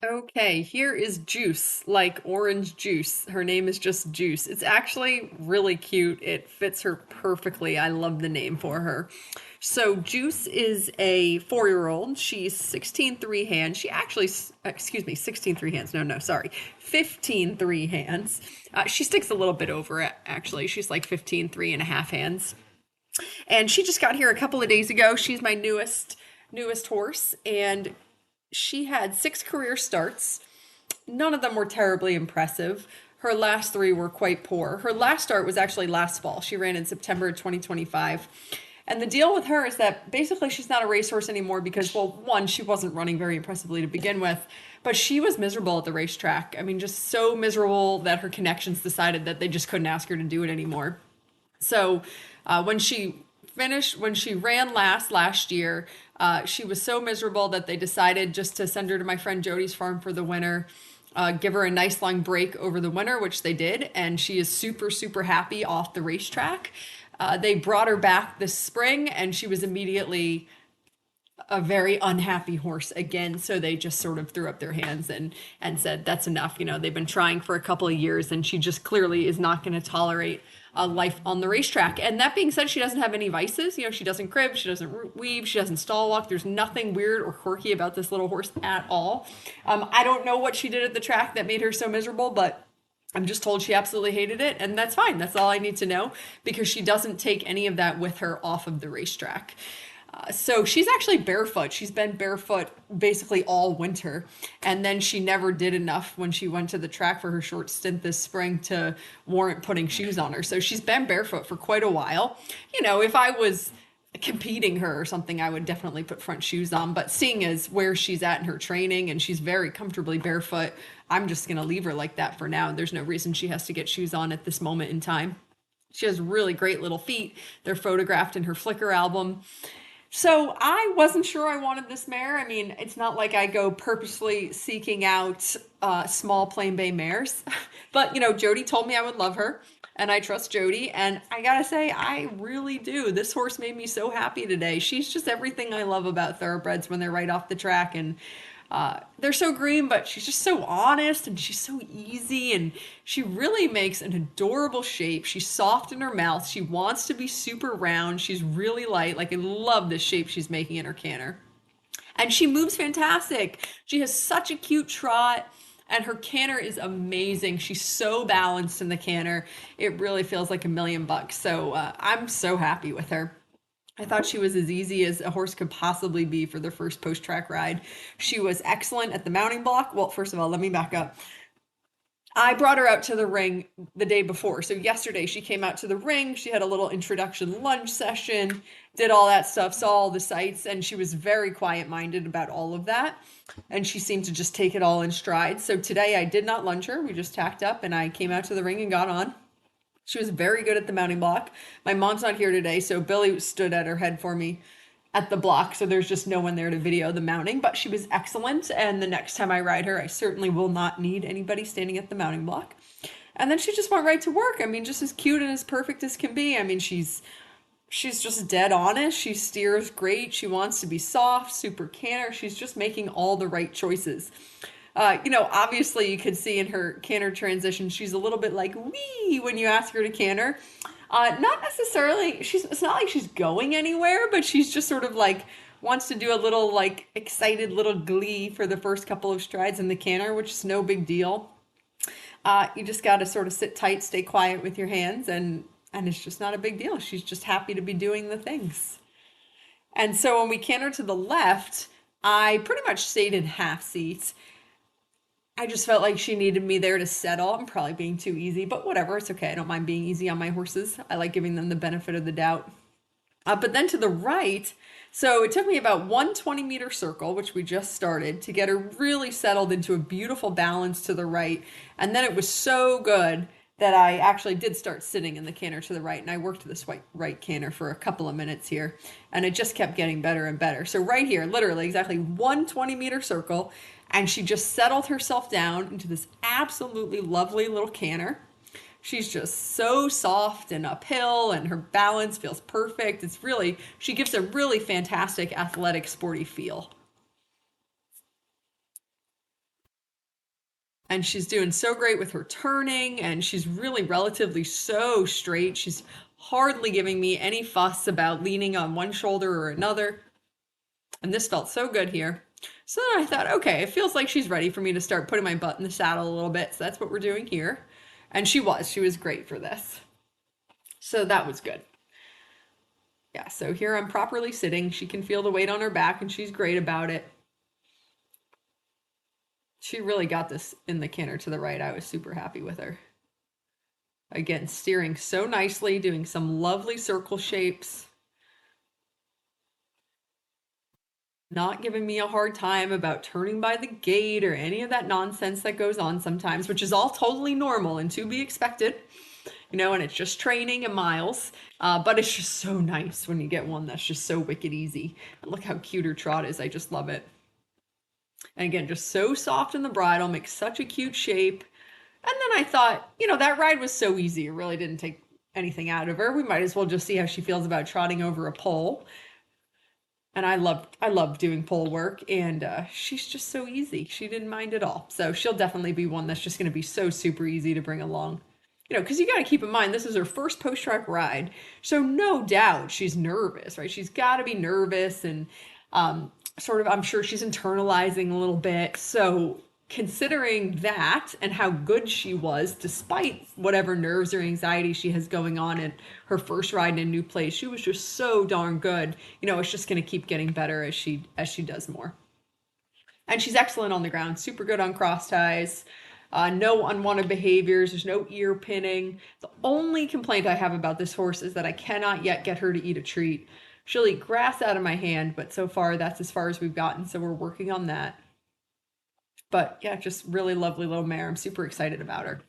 Okay, here is Juice, like orange juice. Her name is just Juice. It's actually really cute. It fits her perfectly. I love the name for her. So Juice is a 4-year-old. She's 16 3 hands. She actually, excuse me, 16 3 hands. No, no, sorry. 15 3 hands. She sticks a little bit over it, actually. She's like 15 3.5 hands. And she just got here a couple of days ago. She's my newest horse, and she had 6 career starts. None of them were terribly impressive. Her last three were quite poor. Her last start was actually last fall. She ran in September 2025. And the deal with her is that basically she's not a racehorse anymore because, well, one, she wasn't running very impressively to begin with, but she was miserable at the racetrack. I mean, just so miserable that her connections decided that they just couldn't ask her to do it anymore. So when she ran last year, she was so miserable that they decided just to send her to my friend Jody's farm for the winter. Give her a nice long break over the winter, which they did, and she is super, super happy off the racetrack. They brought her back this spring, and she was immediately a very unhappy horse again. So they just sort of threw up their hands and said, "That's enough." You know, they've been trying for a couple of years, and she just clearly is not going to tolerate a life on the racetrack. And that being said, she doesn't have any vices. You know, she doesn't crib, she doesn't weave, she doesn't stall walk. There's nothing weird or quirky about this little horse at all. I don't know what she did at the track that made her so miserable, but I'm just told she absolutely hated it, and that's fine. That's all I need to know because she doesn't take any of that with her off of the racetrack. So she's actually barefoot. She's been barefoot basically all winter. And then she never did enough when she went to the track for her short stint this spring to warrant putting shoes on her. So she's been barefoot for quite a while. You know, if I was competing her or something, I would definitely put front shoes on. But seeing as where she's at in her training and she's very comfortably barefoot, I'm just going to leave her like that for now. There's no reason she has to get shoes on at this moment in time. She has really great little feet. They're photographed in her Flickr album. So I wasn't sure I wanted this mare. I mean, it's not like I go purposely seeking out small plain bay mares, but you know, Jody told me I would love her, and I trust Jody. And I gotta say, I really do. This horse made me so happy today. She's just everything I love about thoroughbreds when they're right off the track, and they're so green, but she's just so honest and she's so easy and she really makes an adorable shape. She's soft in her mouth. She wants to be super round. She's really light. Like, I love the shape she's making in her canter. And she moves fantastic. She has such a cute trot. And her canter is amazing. She's so balanced in the canter. It really feels like $1,000,000. So I'm so happy with her. I thought she was as easy as a horse could possibly be for their first post track ride. She was excellent at the mounting block. Well, first of all, let me back up. I brought her out to the ring the day before. So yesterday she came out to the ring. She had a little introduction lunch session, did all that stuff, saw all the sights, and she was very quiet minded about all of that. And she seemed to just take it all in stride. So today I did not lunge her. We just tacked up and I came out to the ring and got on. She was very good at the mounting block. My mom's not here today, so Billy stood at her head for me at the block, so there's just no one there to video the mounting, but she was excellent. And the next time I ride her, I certainly will not need anybody standing at the mounting block. And then she just went right to work. I mean, just as cute and as perfect as can be. I mean, she's just dead honest. She steers great. She wants to be soft, super canter. She's just making all the right choices. You know, obviously you could see in her canter transition, she's a little bit like wee when you ask her to canter. Not necessarily, it's not like she's going anywhere, but she's just sort of like wants to do a little like excited little glee for the first couple of strides in the canter, which is no big deal. You just got to sort of sit tight, stay quiet with your hands, and it's just not a big deal. She's just happy to be doing the things. And so when we canter to the left, I pretty much stayed in half seats. I just felt like she needed me there to settle. I'm probably being too easy, but whatever. It's okay. I don't mind being easy on my horses. I like giving them the benefit of the doubt. But then to the right, so it took me about 120-meter circle, which we just started, to get her really settled into a beautiful balance to the right. And then it was so good that I actually did start sitting in the canter to the right, and I worked this right canter for a couple of minutes here, and it just kept getting better and better. So right here, literally exactly 120-meter circle, and she just settled herself down into this absolutely lovely little canter. She's just so soft and uphill, and her balance feels perfect. It's really, she gives a really fantastic athletic, sporty feel. and she's doing so great with her turning, and she's really relatively so straight. She's hardly giving me any fuss about leaning on one shoulder or another. And this felt so good here. So then I thought, okay, it feels like she's ready for me to start putting my butt in the saddle a little bit. So that's what we're doing here. And she was. She was great for this. So that was good. Yeah, so here I'm properly sitting. She can feel the weight on her back and she's great about it. She really got this in the canter to the right. I was super happy with her. Again, steering so nicely, doing some lovely circle shapes. Not giving me a hard time about turning by the gate or any of that nonsense that goes on sometimes, which is all totally normal and to be expected, and it's just training and miles. But it's just so nice when you get one that's just so wicked easy. And look how cute her trot is. I just love it. And again, just so soft in the bridle, makes such a cute shape. And then I thought, that ride was so easy. It really didn't take anything out of her. We might as well just see how she feels about trotting over a pole. And I love doing pole work, and she's just so easy. She didn't mind at all. So she'll definitely be one that's just going to be so super easy to bring along. Because you got to keep in mind this is her first post track ride, so no doubt she's nervous, right? She's got to be nervous and sort of. I'm sure she's internalizing a little bit. So considering that and how good she was, despite whatever nerves or anxiety she has going on in her first ride in a new place, she was just so darn good. It's just going to keep getting better as she does more. And she's excellent on the ground, super good on cross ties. No unwanted behaviors. There's no ear pinning. The only complaint I have about this horse is that I cannot yet get her to eat a treat. She'll eat grass out of my hand, but so far that's as far as we've gotten. So we're working on that. But yeah, just really lovely little mare. I'm super excited about her.